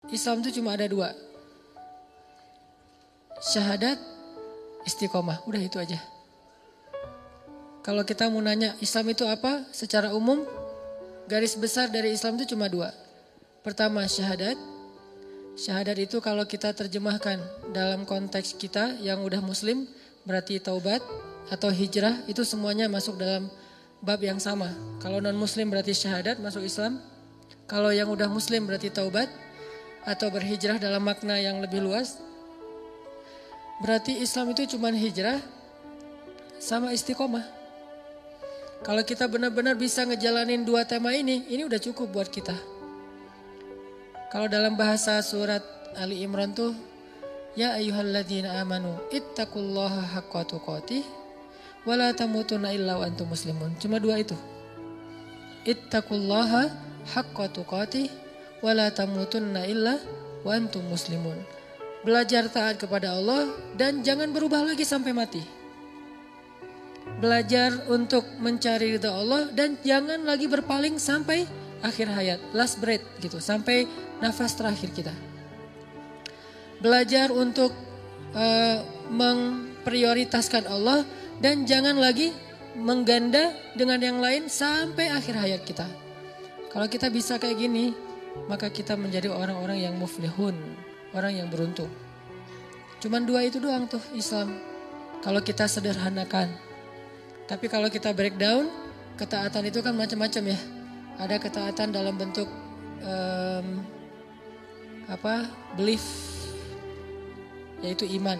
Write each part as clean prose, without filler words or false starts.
Islam itu cuma ada dua. Syahadat, istiqomah. Udah itu aja. Kalau kita mau nanya Islam itu apa? Secara umum, garis besar dari Islam itu cuma dua. Pertama syahadat. Syahadat itu kalau kita terjemahkan dalam konteks kita yang udah muslim, berarti taubat atau hijrah, itu semuanya masuk dalam bab yang sama. Kalau non muslim berarti syahadat, masuk Islam. Kalau yang udah muslim berarti taubat atau berhijrah dalam makna yang lebih luas. Berarti Islam itu cuma hijrah sama istiqomah. Kalau kita benar-benar bisa ngejalanin dua tema ini udah cukup buat kita. Kalau dalam bahasa surat Ali Imran tuh, ya ayyuhalladzina amanu ittaqullaha haqqa tuqatih wa la tamutunna illa wa antum muslimun. Cuma dua itu. Ittaqullaha haqqa tuqatih wa la tamutunna illa wa antum muslimun. Belajar taat kepada Allah dan jangan berubah lagi sampai mati. Belajar untuk mencari ridha Allah dan jangan lagi berpaling sampai akhir hayat, last breath gitu, sampai nafas terakhir kita. Belajar untuk memprioritaskan Allah dan jangan lagi mengganda dengan yang lain sampai akhir hayat kita. Kalau kita bisa kayak gini, maka kita menjadi orang-orang yang muflihun, orang yang beruntung. Cuman dua itu doang tuh Islam. Kalau kita sederhanakan. Tapi kalau kita breakdown, ketaatan itu kan macam-macam ya. Ada ketaatan dalam bentuk belief, yaitu iman.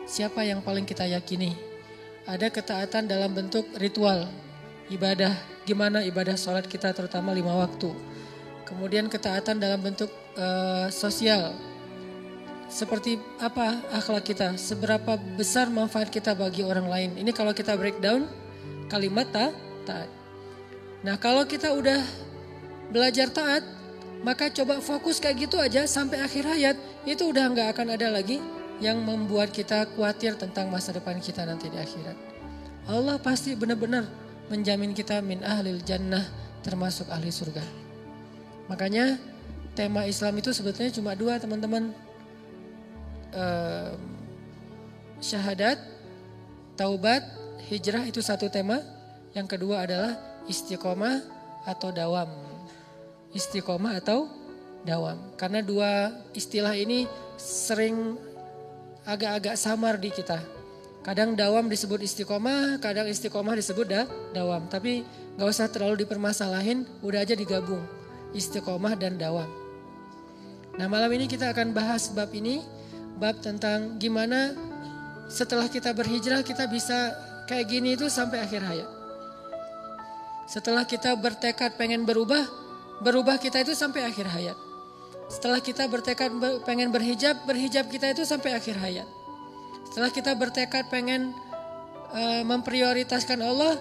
Siapa yang paling kita yakini. Ada ketaatan dalam bentuk ritual, ibadah. Gimana ibadah sholat kita terutama 5 waktu. Kemudian ketaatan dalam bentuk sosial. Seperti apa akhlak kita, seberapa besar manfaat kita bagi orang lain. Ini kalau kita breakdown kalimat taat. Nah kalau kita udah belajar taat, maka coba fokus kayak gitu aja sampai akhir hayat. Itu udah gak akan ada lagi yang membuat kita khawatir tentang masa depan kita nanti di akhirat. Allah pasti benar-benar menjamin kita min ahlil jannah, termasuk ahli surga. Makanya tema Islam itu sebetulnya cuma dua teman-teman. Syahadat, taubat, hijrah itu satu tema. Yang kedua adalah istiqomah atau dawam. Istiqomah atau dawam. Karena dua istilah ini sering agak-agak samar di kita. Kadang dawam disebut istiqomah, kadang istiqomah disebut dawam. Tapi gak usah terlalu dipermasalahin, udah aja digabung. Istiqomah dan dawam. Nah malam ini kita akan bahas bab ini. Bab tentang gimana setelah kita berhijrah kita bisa kayak gini itu sampai akhir hayat. Setelah kita bertekad pengen berubah kita itu sampai akhir hayat. Setelah kita bertekad pengen berhijab kita itu sampai akhir hayat. Setelah kita bertekad pengen memprioritaskan Allah,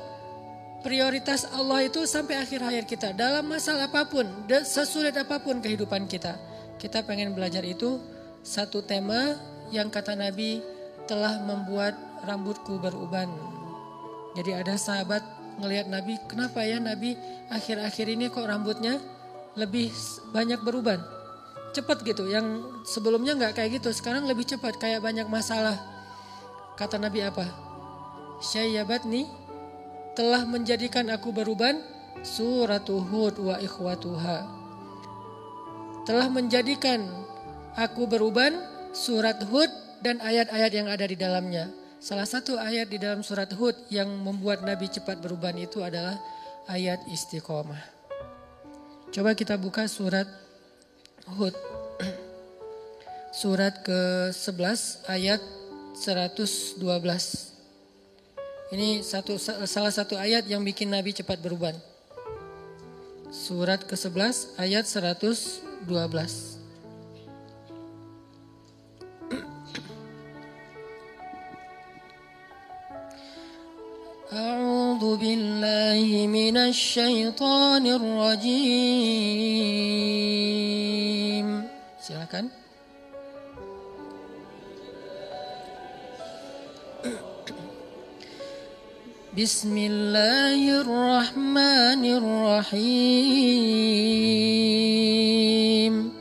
prioritas Allah itu sampai akhir hayat kita. Dalam masalah apapun, sesulit apapun kehidupan kita, kita pengen belajar itu. Satu tema yang kata Nabi telah membuat rambutku beruban. Jadi ada sahabat ngelihat Nabi, kenapa ya Nabi akhir-akhir ini kok rambutnya lebih banyak beruban? Cepat gitu, yang sebelumnya gak kayak gitu, sekarang lebih cepat, kayak banyak masalah. Kata Nabi apa? Syayyabatni, telah menjadikan aku beruban, suratu Hud wa ikhwatuha. Telah menjadikan aku beruban, surat Hud dan ayat-ayat yang ada di dalamnya. Salah satu ayat di dalam surat Hud yang membuat Nabi cepat beruban itu adalah ayat istiqomah. Coba kita buka surat Hud. Surat ke-11 ayat 112. Ini salah satu ayat yang bikin Nabi cepat beruban. Surat ke-11 ayat 112. A'udzu billahi minasy syaithanir rajim. Silakan. Bismillahirrahmanirrahim.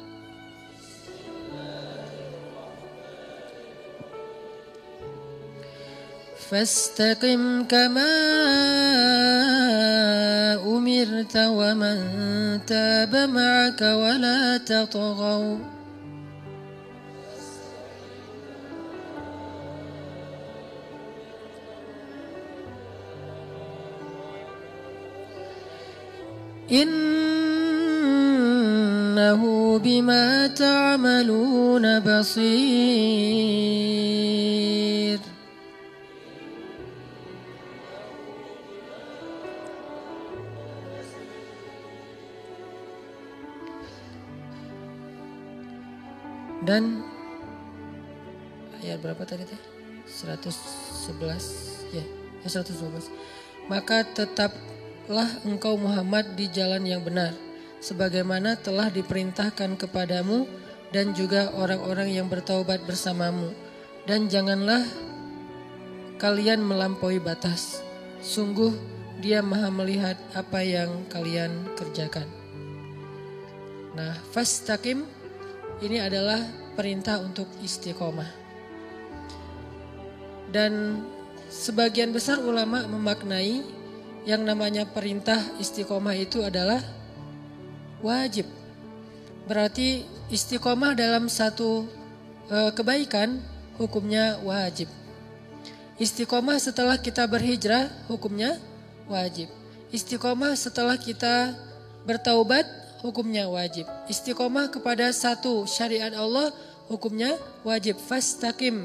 فاستقم كما أمرت ومن تاب معك ولا تطغوا إنه بما تعملون بصير. Dan ayat berapa tadi teh? 111 ya, 112. Maka tetaplah engkau Muhammad di jalan yang benar, sebagaimana telah diperintahkan kepadamu dan juga orang-orang yang bertaubat bersamamu. Dan janganlah kalian melampaui batas. Sungguh Dia Maha melihat apa yang kalian kerjakan. Nah, fastaqim ini adalah perintah untuk istiqomah. Dan sebagian besar ulama memaknai yang namanya perintah istiqomah itu adalah wajib. Berarti istiqomah dalam satu kebaikan hukumnya wajib. Istiqomah setelah kita berhijrah hukumnya wajib. Istiqomah setelah kita bertaubat hukumnya wajib. Istiqomah kepada satu syariat Allah hukumnya wajib. Fastaqim.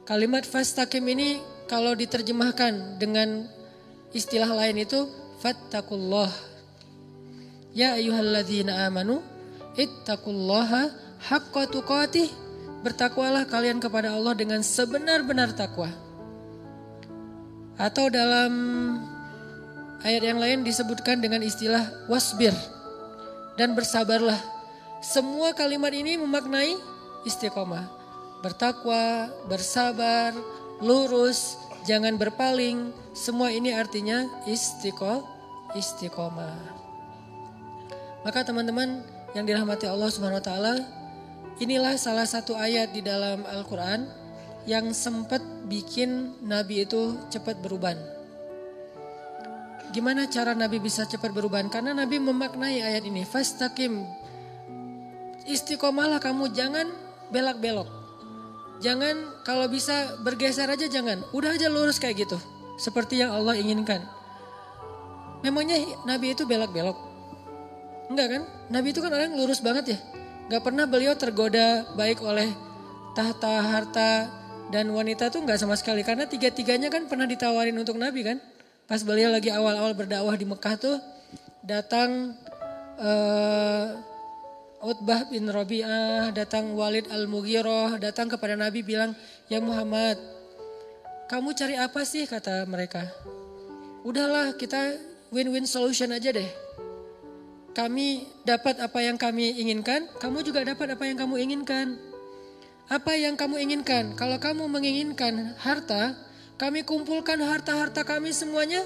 Kalimat fastaqim ini kalau diterjemahkan dengan istilah lain itu fattaqullah. Ya ayyuhalladzina amanu ittaqullaha haqqa tuqatih. Bertakwalah kalian kepada Allah dengan sebenar-benar takwa. Atau dalam ayat yang lain disebutkan dengan istilah wasbir. Dan bersabarlah. Semua kalimat ini memaknai istiqomah. Bertakwa, bersabar, lurus, jangan berpaling. Semua ini artinya istiqomah. Maka teman-teman yang dirahmati Allah Subhanahu wa taala, inilah salah satu ayat di dalam Al-Qur'an yang sempat bikin Nabi itu cepat berubah. Gimana cara Nabi bisa cepat berubah? Karena Nabi memaknai ayat ini. Fastaqim. Istiqomahlah kamu, jangan belak-belok. Jangan kalau bisa bergeser aja jangan. Udah aja lurus kayak gitu. Seperti yang Allah inginkan. Memangnya Nabi itu belak-belok? Enggak kan? Nabi itu kan orang lurus banget ya. Gak pernah beliau tergoda baik oleh tahta, harta, dan wanita tuh gak sama sekali. Karena tiga-tiganya kan pernah ditawarin untuk Nabi kan. Pas beliau lagi awal-awal berdakwah di Mekah tuh datang Utbah bin Rabi'ah, datang Walid al-Mughirah, datang kepada Nabi bilang, "Ya Muhammad, kamu cari apa sih?" kata mereka. "Udahlah, kita win-win solution aja deh. Kami dapat apa yang kami inginkan, kamu juga dapat apa yang kamu inginkan. Apa yang kamu inginkan? Kalau kamu menginginkan harta, kami kumpulkan harta-harta kami semuanya,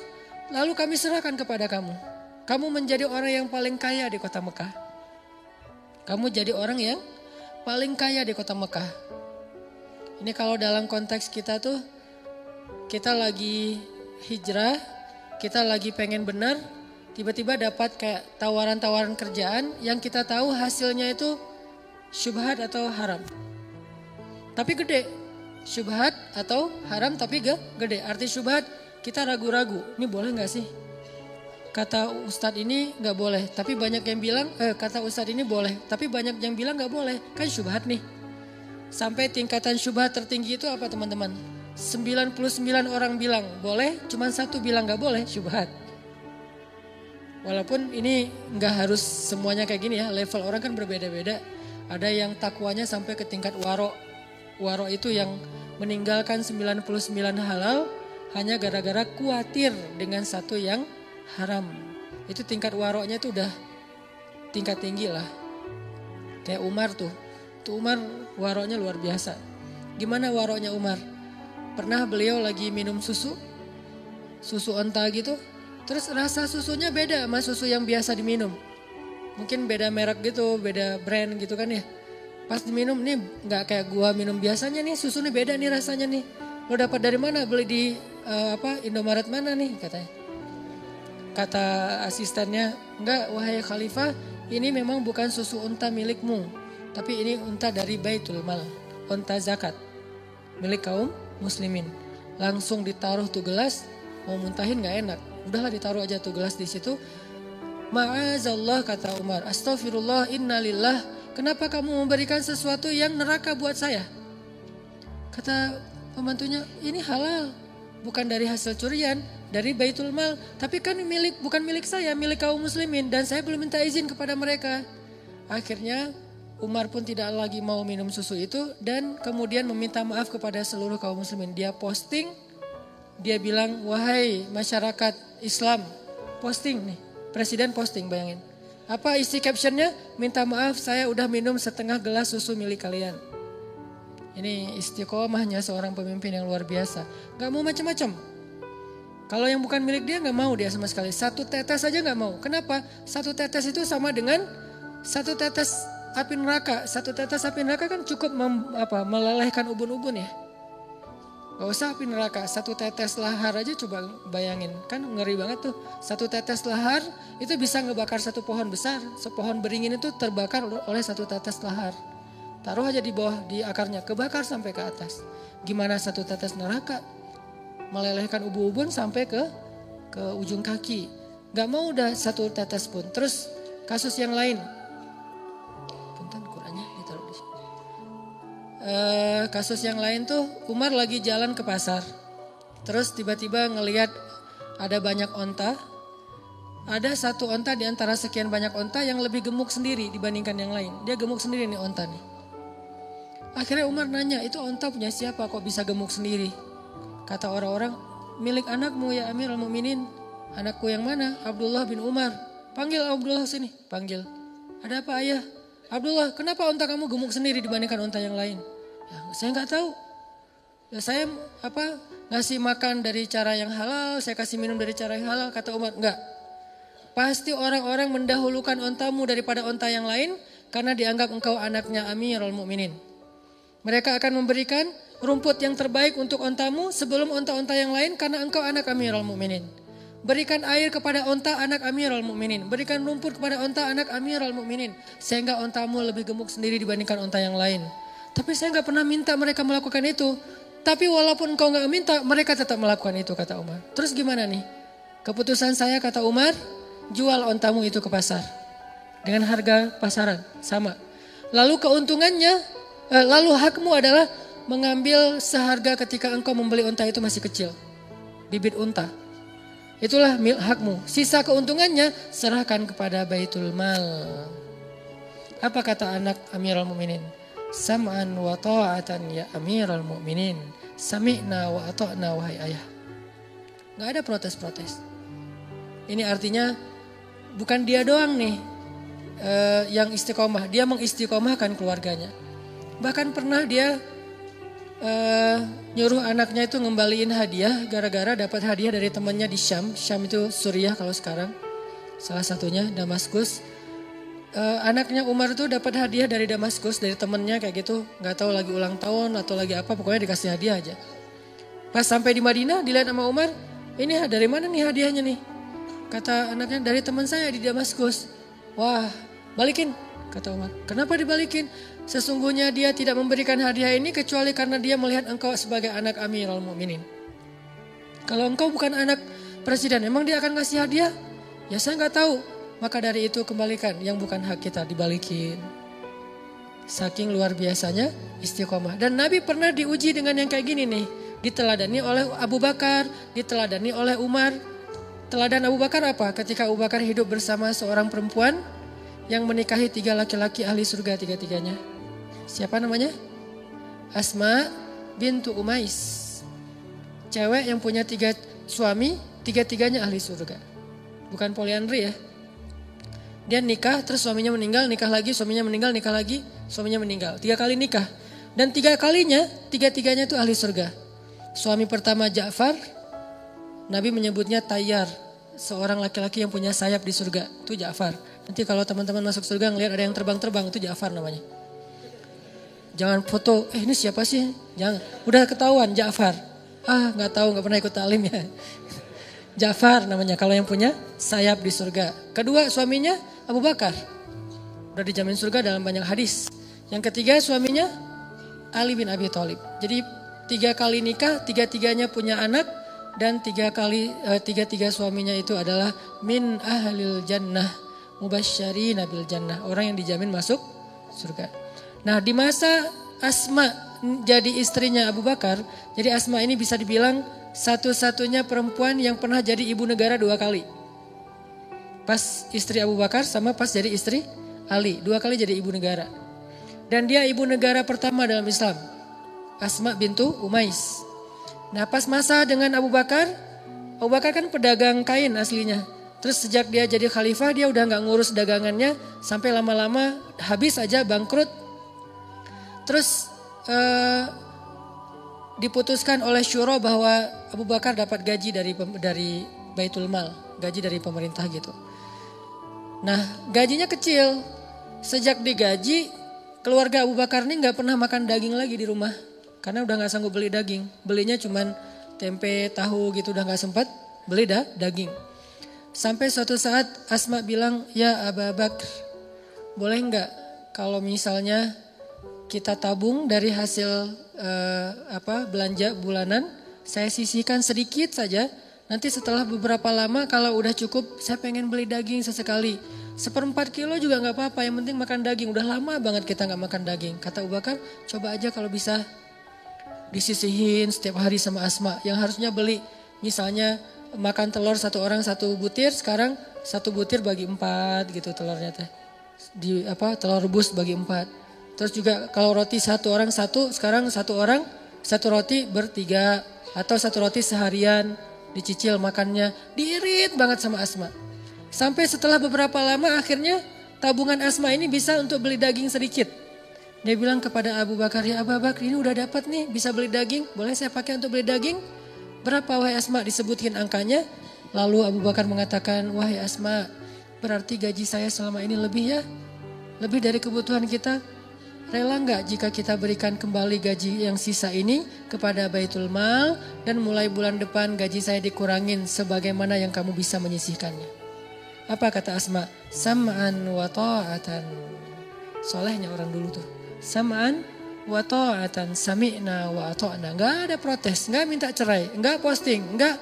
lalu kami serahkan kepada kamu. Kamu menjadi orang yang paling kaya di kota Mekah. Kamu jadi orang yang paling kaya di kota Mekah." Ini kalau dalam konteks kita tuh, kita lagi hijrah, kita lagi pengen benar, tiba-tiba dapat kayak tawaran-tawaran kerjaan yang kita tahu hasilnya itu syubhat atau haram. Tapi gede. Syubhat atau haram tapi gede. Arti syubhat kita ragu-ragu. Ini boleh gak sih? Kata ustadz ini gak boleh. Tapi banyak yang bilang, kata ustadz ini boleh. Tapi banyak yang bilang gak boleh. Kan syubhat nih. Sampai tingkatan syubhat tertinggi itu apa teman-teman? 99 orang bilang boleh. Cuman 1 bilang gak boleh, syubhat. Walaupun ini gak harus semuanya kayak gini ya. Level orang kan berbeda-beda. Ada yang takwanya sampai ke tingkat waro. Waro itu yang meninggalkan 99 halal hanya gara-gara khawatir dengan satu yang haram. Itu tingkat waroknya itu udah tingkat tinggi lah. Kayak Umar tuh. Tuh Umar waroknya luar biasa. Gimana waroknya Umar? Pernah beliau lagi minum susu onta gitu. Terus rasa susunya beda sama susu yang biasa diminum. Mungkin beda merek gitu, beda brand gitu kan ya. Pas diminum nih gak kayak gua minum biasanya nih, susu nih beda nih rasanya nih. Lo dapat dari mana? Beli di Indomaret mana nih katanya. Kata asistennya, enggak wahai khalifah, ini memang bukan susu unta milikmu. Tapi ini unta dari Baitul Mal, unta zakat. Milik kaum muslimin. Langsung ditaruh tuh gelas, mau muntahin gak enak. Udahlah ditaruh aja tuh gelas di situ. Ma'azallah kata Umar, astagfirullah innalillah. Kenapa kamu memberikan sesuatu yang neraka buat saya? Kata pembantunya, ini halal, bukan dari hasil curian, dari Baitul Mal. Tapi kan bukan milik saya, milik kaum muslimin. Dan saya belum minta izin kepada mereka. Akhirnya Umar pun tidak lagi mau minum susu itu. Dan kemudian meminta maaf kepada seluruh kaum muslimin. Dia posting, dia bilang, wahai masyarakat Islam, posting nih. Presiden posting, bayangin. Apa isi captionnya? Minta maaf saya udah minum setengah gelas susu milik kalian. Ini istiqomahnya seorang pemimpin yang luar biasa. Gak mau macam-macam. Kalau yang bukan milik dia gak mau dia sama sekali. Satu tetes aja gak mau. Kenapa? Satu tetes itu sama dengan satu tetes api neraka. Satu tetes api neraka kan cukup melelehkan ubun-ubun ya. Gak usah api neraka. Satu tetes lahar aja coba bayangin. Kan ngeri banget tuh. Satu tetes lahar itu bisa ngebakar satu pohon besar. Sepohon beringin itu terbakar oleh satu tetes lahar. Taruh aja di bawah, di akarnya, kebakar sampai ke atas. Gimana satu tetes neraka? Melelehkan ubun-ubun sampai ke ujung kaki. Gak mau udah satu tetes pun. Terus kasus yang lain. Punten Qurannya ditaruh di sini. Kasus yang lain tuh Umar lagi jalan ke pasar. Terus tiba-tiba ngelihat ada banyak onta. Ada satu onta di antara sekian banyak onta yang lebih gemuk sendiri dibandingkan yang lain. Dia gemuk sendiri nih onta nih. Akhirnya Umar nanya, itu onta punya siapa kok bisa gemuk sendiri? Kata orang-orang, milik anakmu ya Amirul Mukminin. Anakku yang mana? Abdullah bin Umar. Panggil Abdullah sini. Panggil. Ada apa ayah? Abdullah, kenapa onta kamu gemuk sendiri dibandingkan onta yang lain? Ya, saya nggak tahu. Ya, saya ngasih makan dari cara yang halal, saya kasih minum dari cara yang halal. Kata Umar, enggak. Pasti orang-orang mendahulukan ontamu daripada onta yang lain karena dianggap engkau anaknya Amirul Mukminin. Mereka akan memberikan rumput yang terbaik untuk ontamu sebelum onta-onta yang lain karena engkau anak Amirul Mukminin. Berikan air kepada onta anak Amirul Mukminin. Berikan rumput kepada onta anak Amirul Mukminin. Sehingga ontamu lebih gemuk sendiri dibandingkan onta yang lain. Tapi saya gak pernah minta mereka melakukan itu. Tapi walaupun engkau gak minta, mereka tetap melakukan itu kata Umar. Terus gimana nih? Keputusan saya kata Umar, jual ontamu itu ke pasar. Dengan harga pasaran, sama. Lalu keuntungannya, lalu hakmu adalah mengambil seharga ketika engkau membeli unta itu masih kecil. Bibit unta. Itulah hakmu. Sisa keuntungannya serahkan kepada Baitul Mal. Apa kata anak Amirul Mukminin? Sam'an wa ta'atan ya Amirul Mukminin. Sami'na wa ata'na wahai ayah. Gak ada protes-protes. Ini artinya bukan dia doang nih yang istiqomah. Dia mengistiqomahkan keluarganya. Bahkan pernah dia nyuruh anaknya itu ngembaliin hadiah gara-gara dapat hadiah dari temannya di Syam. Syam itu Suriah kalau sekarang. Salah satunya Damaskus. Anaknya Umar itu dapat hadiah dari Damaskus dari temannya kayak gitu. Gak tahu lagi ulang tahun atau lagi apa, pokoknya dikasih hadiah aja. Pas sampai di Madinah dilihat sama Umar, ini dari mana nih hadiahnya nih? Kata anaknya dari teman saya di Damaskus. Wah, balikin. Kata Umar, kenapa dibalikin? Sesungguhnya dia tidak memberikan hadiah ini kecuali karena dia melihat engkau sebagai anak Amirul Mukminin. Kalau engkau bukan anak presiden, emang dia akan ngasih hadiah? Ya saya nggak tahu. Maka dari itu kembalikan, yang bukan hak kita dibalikin. Saking luar biasanya istiqomah. Dan Nabi pernah diuji dengan yang kayak gini nih. Diteladani oleh Abu Bakar, diteladani oleh Umar. Teladan Abu Bakar apa? Ketika Abu Bakar hidup bersama seorang perempuan yang menikahi 3 laki-laki ahli surga tiga-tiganya. Siapa namanya? Asma bintu Umais. Cewek yang punya 3 suami, 3-tiganya ahli surga. Bukan poliandri ya. Dia nikah, terus suaminya meninggal, nikah lagi, suaminya meninggal, nikah lagi, suaminya meninggal. 3 kali nikah. Dan 3 kalinya, 3-tiganya itu ahli surga. Suami pertama Ja'far, Nabi menyebutnya Tayyar. Seorang laki-laki yang punya sayap di surga, itu Ja'far. Nanti kalau teman-teman masuk surga ngelihat ada yang terbang-terbang, itu Ja'far namanya. Jangan foto, ini siapa sih? Jangan, udah ketahuan Ja'far. Nggak tahu, nggak pernah ikut talim ya. Ja'far namanya kalau yang punya sayap di surga. Kedua suaminya Abu Bakar. Udah dijamin surga dalam banyak hadis. Yang ketiga suaminya Ali bin Abi Thalib. Jadi 3 kali nikah, 3-3-nya punya anak. Dan 3 suaminya itu adalah min ahlil jannah. Mubasysyirina bil jannah. Orang yang dijamin masuk surga. Nah di masa Asma jadi istrinya Abu Bakar. Jadi Asma ini bisa dibilang satu-satunya perempuan yang pernah jadi ibu negara 2 kali. Pas istri Abu Bakar sama pas jadi istri Ali. 2 kali jadi ibu negara. Dan dia ibu negara pertama dalam Islam. Asma bintu Umais. Nah pas masa dengan Abu Bakar kan pedagang kain aslinya. Terus sejak dia jadi khalifah dia udah gak ngurus dagangannya. Sampai lama-lama habis aja bangkrut. Terus diputuskan oleh syuro bahwa Abu Bakar dapat gaji dari Baitul Mal. Gaji dari pemerintah gitu. Nah gajinya kecil. Sejak digaji keluarga Abu Bakar ini gak pernah makan daging lagi di rumah. Karena udah gak sanggup beli daging. Belinya cuman tempe, tahu gitu udah gak sempat beli daging. Sampai suatu saat Asma bilang, ya Abu Bakar, boleh nggak kalau misalnya kita tabung dari hasil belanja bulanan, saya sisihkan sedikit saja. Nanti setelah beberapa lama kalau udah cukup, saya pengen beli daging sesekali. 1/4 kilo juga nggak apa-apa, yang penting makan daging. Udah lama banget kita nggak makan daging. Kata Abu Bakar, coba aja kalau bisa disisihin setiap hari sama Asma. Yang harusnya beli misalnya makan telur 1 orang 1 butir, sekarang 1 butir bagi 4 gitu telurnya teh. Telur rebus bagi 4. Terus juga kalau roti 1 orang 1, sekarang 1 orang 1 roti ber-3 atau 1 roti seharian dicicil makannya. Diirit banget sama Asma. Sampai setelah beberapa lama akhirnya tabungan Asma ini bisa untuk beli daging sedikit. Dia bilang kepada Abu Bakar, ya Abu Bakar ini udah dapat nih bisa beli daging, boleh saya pakai untuk beli daging? Berapa wahai Asma? Disebutkan angkanya. Lalu Abu Bakar mengatakan, wahai Asma, berarti gaji saya selama ini lebih ya? Lebih dari kebutuhan kita? Rela nggak jika kita berikan kembali gaji yang sisa ini kepada Baitul Mal dan mulai bulan depan gaji saya dikurangin sebagaimana yang kamu bisa menyisihkannya? Apa kata Asma? Sam'an wa ta'atan. Solehnya orang dulu tuh. Sam'an wa ta'atan, sami'na wa ata'na. Enggak ada protes, enggak minta cerai, enggak posting, enggak.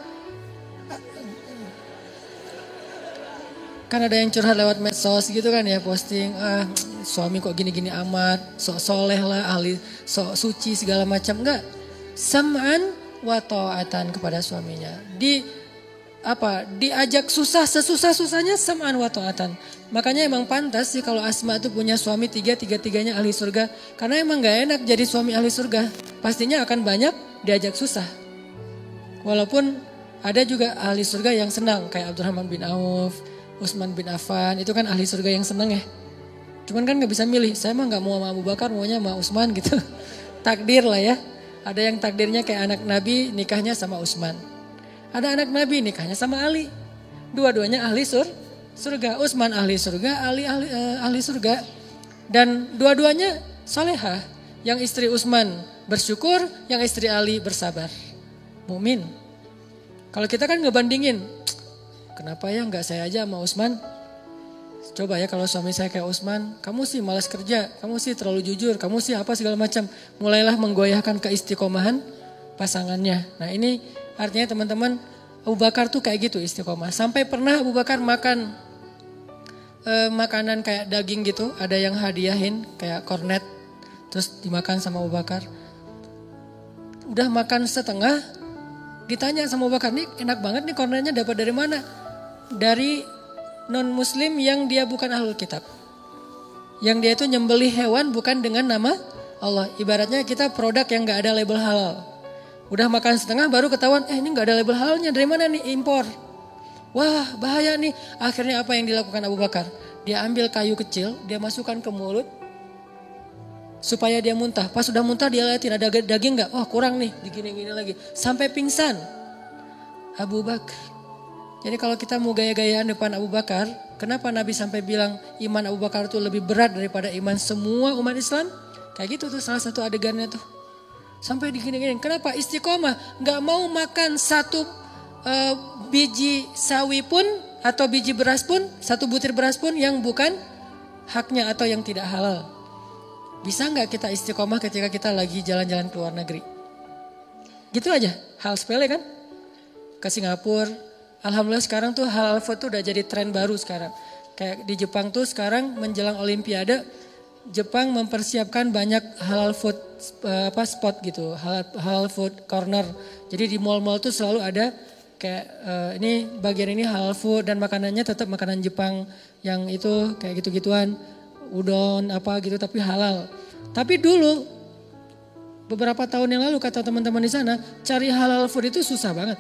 Kan ada yang curhat lewat medsos gitu kan ya, posting, suami kok gini-gini amat, sok soleh lah, ahli sok suci segala macam. Enggak. Sam'an wa ta'atan kepada suaminya. Diajak susah, sesusah-susahnya sam'an wa ta'atan. Makanya emang pantas sih kalau Asma itu punya suami 3-3-nya ahli surga. Karena emang gak enak jadi suami ahli surga. Pastinya akan banyak diajak susah. Walaupun ada juga ahli surga yang senang. Kayak Abdurrahman bin Auf, Utsman bin Affan. Itu kan ahli surga yang senang ya. Cuman kan gak bisa milih. Saya mah gak mau sama Abu Bakar, maunya sama Utsman gitu. Takdir lah ya. Ada yang takdirnya kayak anak Nabi nikahnya sama Utsman. Ada anak Nabi nikahnya sama Ali. Dua-duanya ahli surga. Utsman ahli surga, Ali ahli surga. Dan dua-duanya salehah. Yang istri Utsman bersyukur, yang istri Ali bersabar. Mukmin. Kalau kita kan ngebandingin, kenapa ya nggak saya aja sama Utsman? Coba ya kalau suami saya kayak Utsman, kamu sih malas kerja, kamu sih terlalu jujur, kamu sih apa segala macam. Mulailah menggoyahkan keistiqomahan pasangannya. Nah ini artinya teman-teman, Abu Bakar tuh kayak gitu istiqomah. Sampai pernah Abu Bakar makan makanan kayak daging gitu. Ada yang hadiahin kayak kornet. Terus dimakan sama Abu Bakar. Udah makan setengah. Ditanya sama Abu Bakar, nih enak banget nih kornetnya dapat dari mana? Dari non muslim yang dia bukan ahlul kitab. Yang dia itu nyembelih hewan bukan dengan nama Allah. Ibaratnya kita produk yang gak ada label halal. Udah makan setengah baru ketahuan, ini gak ada label halalnya, dari mana nih? Impor. Wah bahaya nih. Akhirnya apa yang dilakukan Abu Bakar? Dia ambil kayu kecil, dia masukkan ke mulut. Supaya dia muntah. Pas sudah muntah dia liatin ada daging gak? Wah kurang nih, digini-gini lagi. Sampai pingsan. Abu Bakar. Jadi kalau kita mau gaya-gayaan depan Abu Bakar, kenapa Nabi sampai bilang iman Abu Bakar itu lebih berat daripada iman semua umat Islam? Kayak gitu tuh salah satu adegannya tuh. Sampai digini-gini. Kenapa? Istiqomah. Nggak mau makan satu biji sawi pun atau biji beras pun, satu butir beras pun yang bukan haknya atau yang tidak halal. Bisa nggak kita istiqomah ketika kita lagi jalan-jalan ke luar negeri? Gitu aja, hal sepele kan? Ke Singapura, alhamdulillah sekarang tuh halal food tuh udah jadi tren baru sekarang. Kayak di Jepang tuh sekarang menjelang Olimpiade, Jepang mempersiapkan banyak halal food spot gitu, halal food corner. Jadi di mall-mall tuh selalu ada kayak ini bagian ini halal food dan makanannya tetap makanan Jepang yang itu kayak gitu-gituan, udon apa gitu tapi halal. Tapi dulu beberapa tahun yang lalu kata teman-teman di sana cari halal food itu susah banget.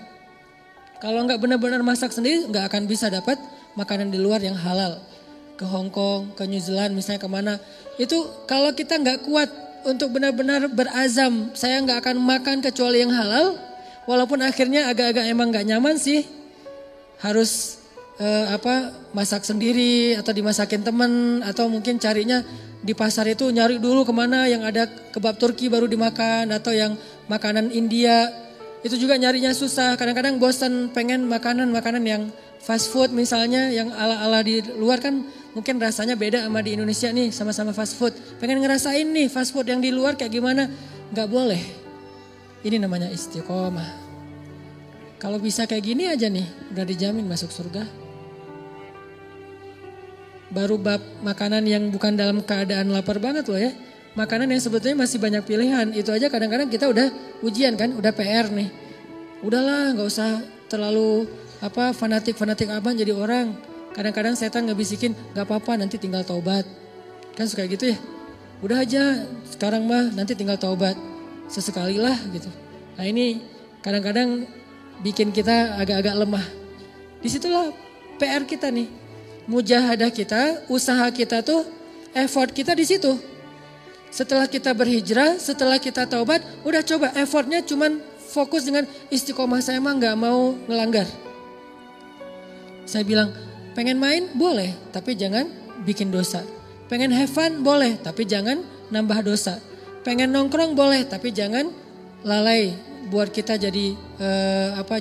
Kalau nggak benar-benar masak sendiri nggak akan bisa dapat makanan di luar yang halal. Ke Hong Kong, ke New Zealand misalnya kemana. Itu kalau kita nggak kuat untuk benar-benar berazam saya nggak akan makan kecuali yang halal. Walaupun akhirnya agak-agak emang nggak nyaman sih. Harus masak sendiri atau dimasakin temen atau mungkin carinya di pasar itu nyari dulu kemana yang ada kebab Turki baru dimakan atau yang makanan India itu juga nyarinya susah. Kadang-kadang bosan pengen makanan yang fast food misalnya yang ala-ala di luar kan mungkin rasanya beda sama di Indonesia nih sama-sama fast food. Pengen ngerasain nih fast food yang di luar kayak gimana, nggak boleh. Ini namanya istiqomah. Kalau bisa kayak gini aja nih udah dijamin masuk surga. Baru bab makanan yang bukan dalam keadaan lapar banget loh ya. Makanan yang sebetulnya masih banyak pilihan. Itu aja kadang-kadang kita udah ujian kan, udah PR nih. Udahlah gak usah terlalu fanatik apa jadi orang. Kadang-kadang setan ngebisikin gak apa-apa nanti tinggal taubat. Kan suka gitu ya. Udah aja sekarang mah nanti tinggal taubat. Sesekali lah gitu. Nah ini kadang-kadang bikin kita agak-agak lemah. Disitulah PR kita nih. Mujahadah kita, usaha kita tuh, effort kita di situ. Setelah kita berhijrah, setelah kita taubat, udah coba effortnya cuman fokus dengan istiqomah saya mah nggak mau ngelanggar. Saya bilang pengen main boleh, tapi jangan bikin dosa. Pengen have fun boleh, tapi jangan nambah dosa. Pengen nongkrong boleh, tapi jangan lalai buat kita jadi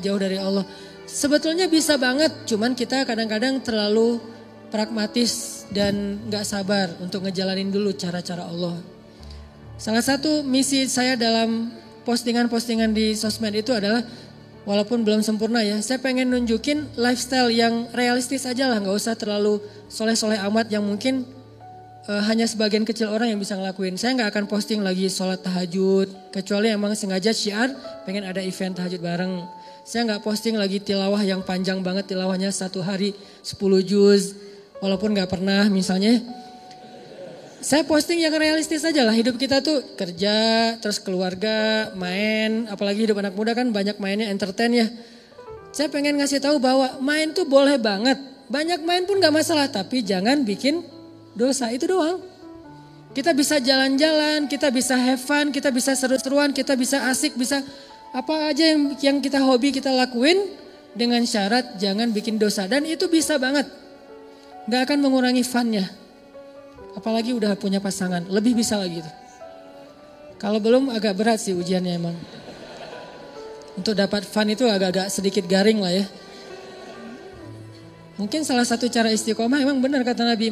jauh dari Allah. Sebetulnya bisa banget, cuman kita kadang-kadang terlalu pragmatis dan gak sabar untuk ngejalanin dulu cara-cara Allah. Salah satu misi saya dalam postingan-postingan di sosmed itu adalah, walaupun belum sempurna ya, saya pengen nunjukin lifestyle yang realistis aja lah, gak usah terlalu soleh-soleh amat yang mungkin hanya sebagian kecil orang yang bisa ngelakuin. Saya gak akan posting lagi sholat tahajud, kecuali emang sengaja syiar pengen ada event tahajud bareng. Saya nggak posting lagi tilawah yang panjang banget, tilawahnya 1 hari 10 juz, walaupun nggak pernah misalnya. Saya posting yang realistis aja lah, hidup kita tuh kerja, terus keluarga, main, apalagi hidup anak muda kan banyak mainnya, entertain ya. Saya pengen ngasih tahu bahwa main tuh boleh banget, banyak main pun nggak masalah, tapi jangan bikin dosa, itu doang. Kita bisa jalan-jalan, kita bisa have fun, kita bisa seru-seruan, kita bisa asik, bisa apa aja yang kita hobi kita lakuin dengan syarat jangan bikin dosa. Dan itu bisa banget. Gak akan mengurangi funnya. Apalagi udah punya pasangan. Lebih bisa lagi itu. Kalau belum agak berat sih ujiannya emang. Untuk dapat fun itu agak-agak sedikit garing lah ya. Mungkin salah satu cara istiqomah emang benar kata Nabi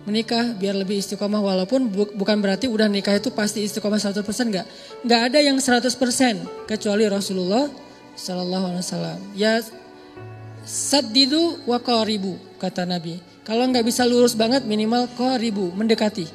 menikah biar lebih istiqomah, walaupun bukan berarti udah nikah itu pasti istiqomah 100%, enggak. Enggak ada yang 100% kecuali Rasulullah sallallahu alaihi wasallam. Ya saddidu wa qaribu kata Nabi. Kalau enggak bisa lurus banget minimal qaribu, mendekati.